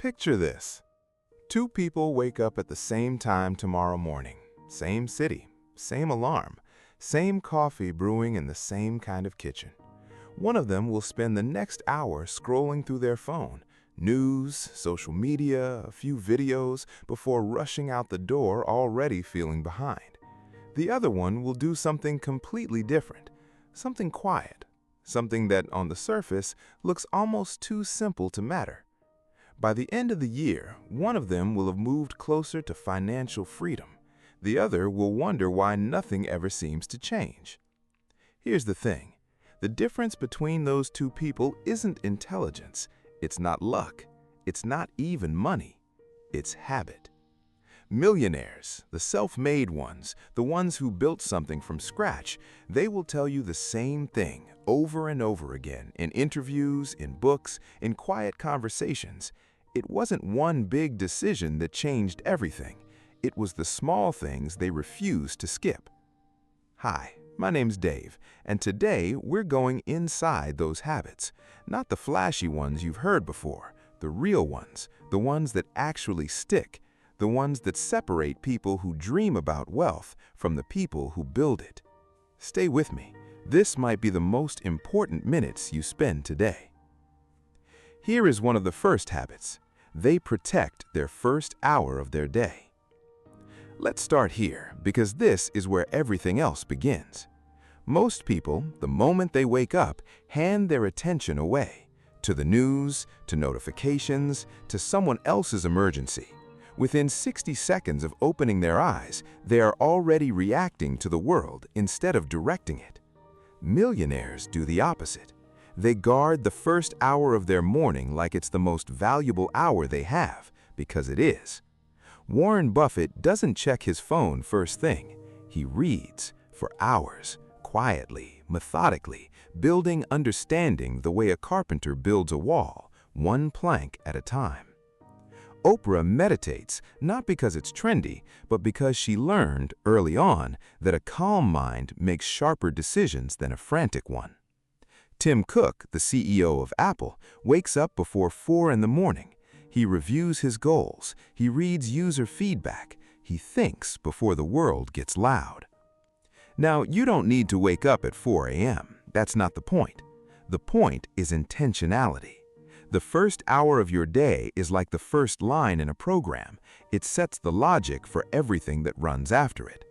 Picture this. Two people wake up at the same time tomorrow morning. Same city, same alarm, same coffee brewing in the same kind of kitchen. One of them will spend the next hour scrolling through their phone, news, social media, a few videos, before rushing out the door already feeling behind. The other one will do something completely different, something quiet, something that on the surface looks almost too simple to matter. By the end of the year, one of them will have moved closer to financial freedom. The other will wonder why nothing ever seems to change. Here's the thing. The difference between those two people isn't intelligence. It's not luck. It's not even money. It's habit. Millionaires, the self-made ones, the ones who built something from scratch, they will tell you the same thing over and over again in interviews, in books, in quiet conversations. It wasn't one big decision that changed everything. It was the small things they refused to skip. Hi, my name's Dave, and today we're going inside those habits. Not the flashy ones you've heard before, the real ones, the ones that actually stick, the ones that separate people who dream about wealth from the people who build it. Stay with me. This might be the most important minutes you spend today. Here is one of the first habits. They protect their first hour of their day. Let's start here, because this is where everything else begins. Most people, the moment they wake up, hand their attention away to the news, to notifications, to someone else's emergency. Within 60 seconds of opening their eyes, they are already reacting to the world instead of directing it. Millionaires do the opposite. They guard the first hour of their morning like it's the most valuable hour they have, because it is. Warren Buffett doesn't check his phone first thing. He reads for hours, quietly, methodically, building understanding the way a carpenter builds a wall, one plank at a time. Oprah meditates not because it's trendy, but because she learned early on that a calm mind makes sharper decisions than a frantic one. Tim Cook, the CEO of Apple, wakes up before 4 in the morning. He reviews his goals. He reads user feedback. He thinks before the world gets loud. Now, you don't need to wake up at 4 a.m. That's not the point. The point is intentionality. The first hour of your day is like the first line in a program. It sets the logic for everything that runs after it.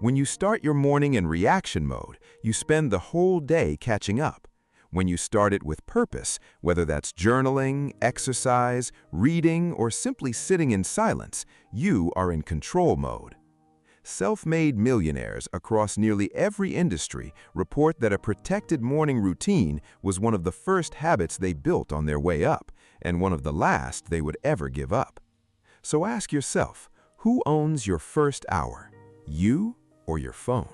When you start your morning in reaction mode, you spend the whole day catching up. When you start it with purpose, whether that's journaling, exercise, reading, or simply sitting in silence, you are in control mode. Self-made millionaires across nearly every industry report that a protected morning routine was one of the first habits they built on their way up, and one of the last they would ever give up. So ask yourself, who owns your first hour, you or your phone?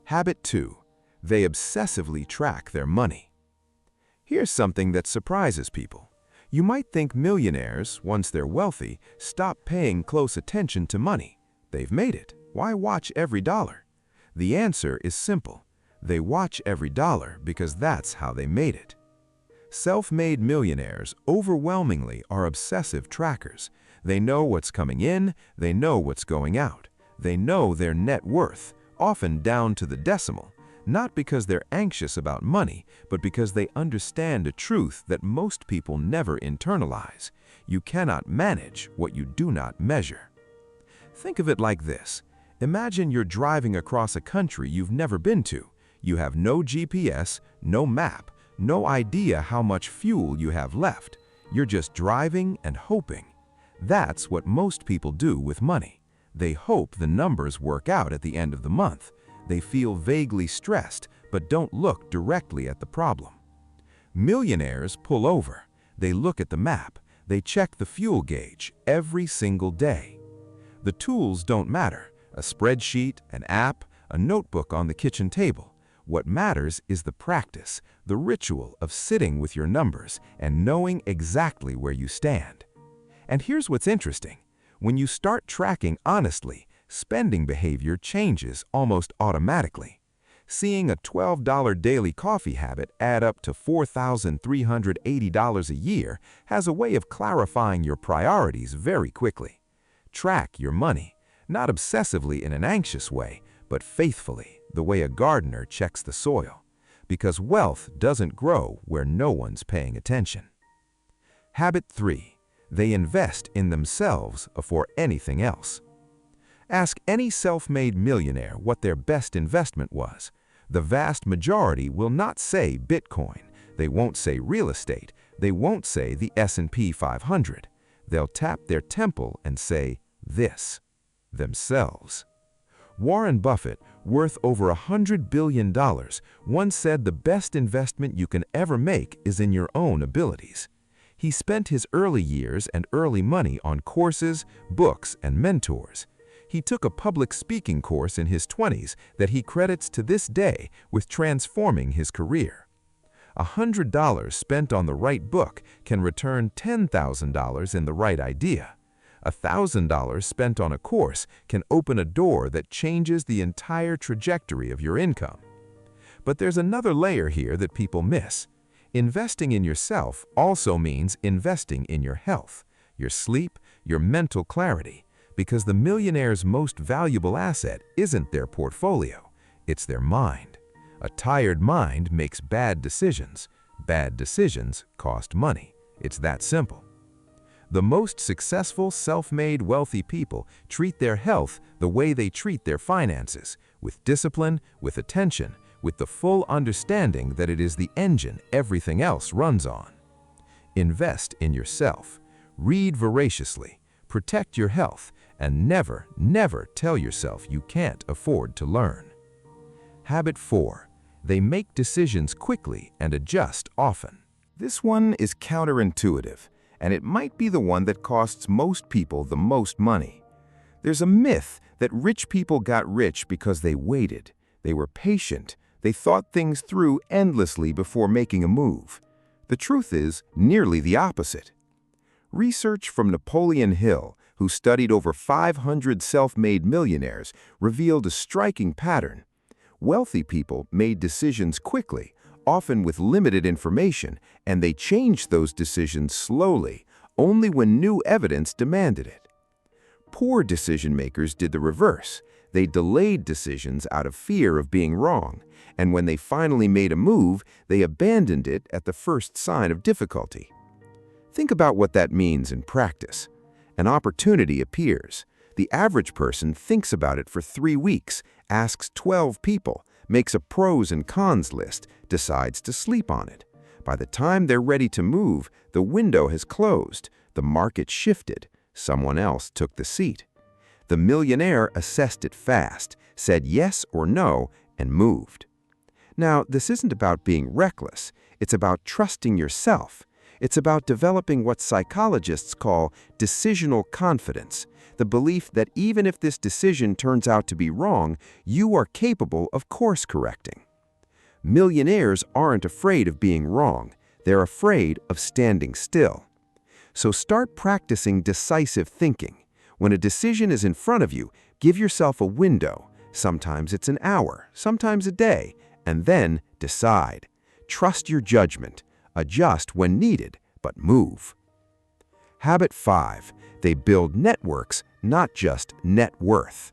Habit 2. They obsessively track their money. Here's something that surprises people. You might think millionaires, once they're wealthy, stop paying close attention to money. They've made it. Why watch every dollar? The answer is simple. They watch every dollar because that's how they made it. Self-made millionaires overwhelmingly are obsessive trackers. They know what's coming in, they know what's going out. They know their net worth, often down to the decimal, not because they're anxious about money, but because they understand a truth that most people never internalize. You cannot manage what you do not measure. Think of it like this. Imagine you're driving across a country you've never been to. You have no GPS, no map, no idea how much fuel you have left. You're just driving and hoping. That's what most people do with money. They hope the numbers work out at the end of the month. They feel vaguely stressed, but don't look directly at the problem. Millionaires pull over. They look at the map. They check the fuel gauge every single day. The tools don't matter. A spreadsheet, an app, a notebook on the kitchen table. What matters is the practice, the ritual of sitting with your numbers and knowing exactly where you stand. And here's what's interesting. When you start tracking honestly, spending behavior changes almost automatically. Seeing a $12 daily coffee habit add up to $4,380 a year has a way of clarifying your priorities very quickly. Track your money, not obsessively in an anxious way, but faithfully, the way a gardener checks the soil, because wealth doesn't grow where no one's paying attention. Habit 3. They invest in themselves before anything else. Ask any self-made millionaire what their best investment was. The vast majority will not say Bitcoin. They won't say real estate. They won't say the S&P 500. They'll tap their temple and say this: themselves. Warren Buffett, worth over $100 billion, once said the best investment you can ever make is in your own abilities. He spent his early years and early money on courses, books, and mentors. He took a public speaking course in his 20s that he credits to this day with transforming his career. $100 spent on the right book can return $10,000 in the right idea. $1,000 spent on a course can open a door that changes the entire trajectory of your income. But there's another layer here that people miss. Investing in yourself also means investing in your health, your sleep, your mental clarity, because the millionaire's most valuable asset isn't their portfolio, it's their mind. A tired mind makes bad decisions. Bad decisions cost money. It's that simple. The most successful, self-made, wealthy people treat their health the way they treat their finances, with discipline, with attention, with the full understanding that it is the engine everything else runs on. Invest in yourself. Read voraciously. Protect your health, and never, never tell yourself you can't afford to learn. Habit 4. They make decisions quickly and adjust often. This one is counterintuitive, and it might be the one that costs most people the most money. There's a myth that rich people got rich because they waited, they were patient, they thought things through endlessly before making a move. The truth is nearly the opposite. Research from Napoleon Hill, who studied over 500 self-made millionaires, revealed a striking pattern. Wealthy people made decisions quickly, often with limited information, and they changed those decisions slowly, only when new evidence demanded it. Poor decision-makers did the reverse. They delayed decisions out of fear of being wrong, and when they finally made a move, they abandoned it at the first sign of difficulty. Think about what that means in practice. An opportunity appears. The average person thinks about it for 3 weeks, asks 12 people, makes a pros and cons list, decides to sleep on it. By the time they're ready to move, the window has closed, the market shifted, someone else took the seat. The millionaire assessed it fast, said yes or no, and moved. Now, this isn't about being reckless. It's about trusting yourself. It's about developing what psychologists call decisional confidence, the belief that even if this decision turns out to be wrong, you are capable of course correcting. Millionaires aren't afraid of being wrong. They're afraid of standing still. So start practicing decisive thinking. When a decision is in front of you, give yourself a window. Sometimes it's an hour, sometimes a day, and then decide. Trust your judgment. Adjust when needed, but move. Habit 5. They build networks, not just net worth.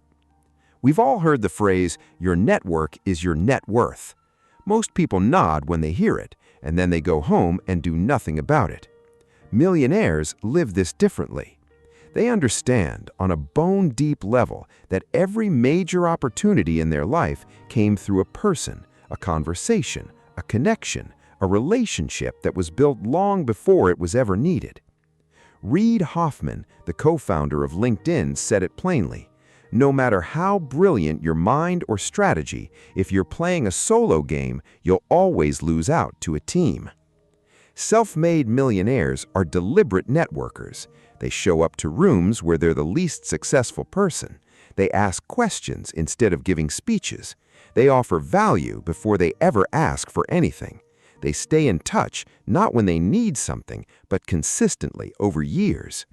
We've all heard the phrase, your network is your net worth. Most people nod when they hear it, and then they go home and do nothing about it. Millionaires live this differently. They understand on a bone-deep level that every major opportunity in their life came through a person, a conversation, a connection, a relationship that was built long before it was ever needed. Reid Hoffman, the co-founder of LinkedIn, said it plainly. No matter how brilliant your mind or strategy, if you're playing a solo game, you'll always lose out to a team. Self-made millionaires are deliberate networkers. They show up to rooms where they're the least successful person. They ask questions instead of giving speeches. They offer value before they ever ask for anything. They stay in touch, not when they need something, but consistently over years.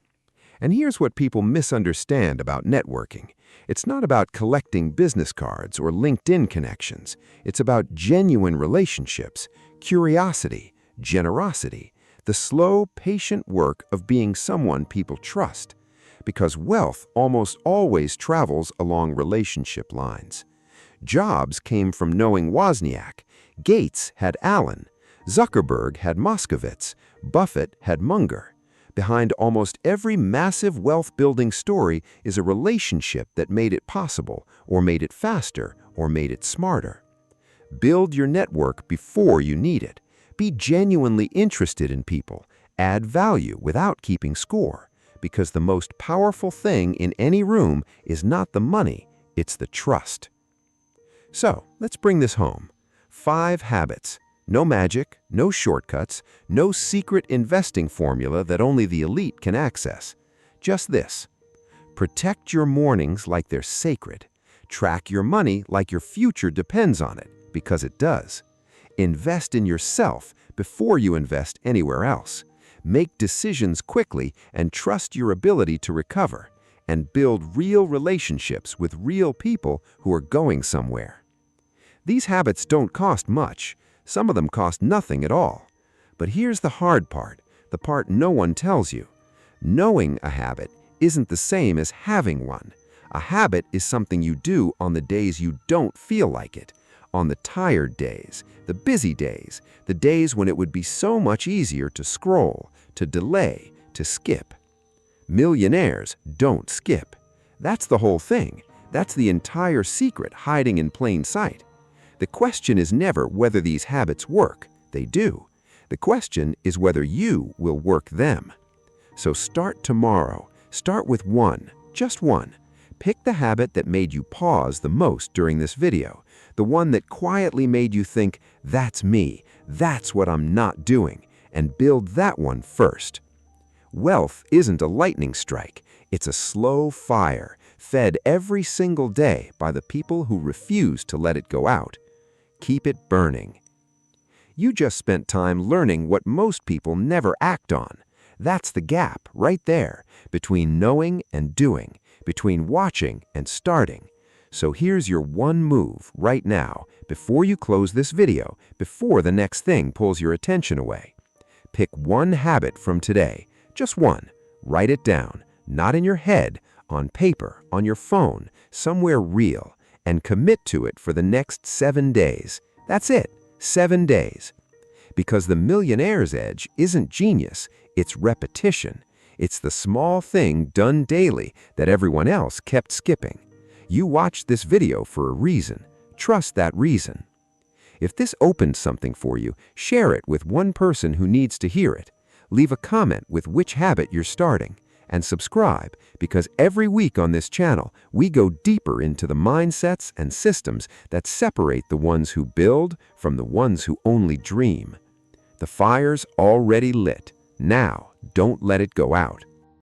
And here's what people misunderstand about networking. It's not about collecting business cards or LinkedIn connections. It's about genuine relationships, curiosity, generosity, the slow, patient work of being someone people trust. Because wealth almost always travels along relationship lines. Jobs came from knowing Wozniak, Gates had Allen, Zuckerberg had Moskowitz, Buffett had Munger. Behind almost every massive wealth-building story is a relationship that made it possible, or made it faster, or made it smarter. Build your network before you need it. Be genuinely interested in people. Add value without keeping score. Because the most powerful thing in any room is not the money, it's the trust. So, let's bring this home. 5 habits. No magic, no shortcuts, no secret investing formula that only the elite can access. Just this. Protect your mornings like they're sacred. Track your money like your future depends on it, because it does. Invest in yourself before you invest anywhere else. Make decisions quickly and trust your ability to recover. And build real relationships with real people who are going somewhere. These habits don't cost much. Some of them cost nothing at all. But here's the hard part, the part no one tells you. Knowing a habit isn't the same as having one. A habit is something you do on the days you don't feel like it, on the tired days, the busy days, the days when it would be so much easier to scroll, to delay, to skip. Millionaires don't skip. That's the whole thing. That's the entire secret hiding in plain sight. The question is never whether these habits work. They do. The question is whether you will work them. So start tomorrow. Start with one, just one. Pick the habit that made you pause the most during this video, the one that quietly made you think, that's me, that's what I'm not doing, and build that one first. Wealth isn't a lightning strike. It's a slow fire, fed every single day by the people who refuse to let it go out. Keep it burning. You just spent time learning what most people never act on. That's the gap right there between knowing and doing, between watching and starting. So here's your one move right now, before you close this video, before the next thing pulls your attention away. Pick one habit from today, just one. Write it down, not in your head, on paper, on your phone, somewhere real, and commit to it for the next 7 days. That's it, 7 days. Because the millionaire's edge isn't genius, it's repetition. It's the small thing done daily that everyone else kept skipping. You watched this video for a reason. Trust that reason. If this opened something for you, share it with one person who needs to hear it. Leave a comment with which habit you're starting. And subscribe, because every week on this channel, we go deeper into the mindsets and systems that separate the ones who build from the ones who only dream. The fire's already lit. Now, don't let it go out.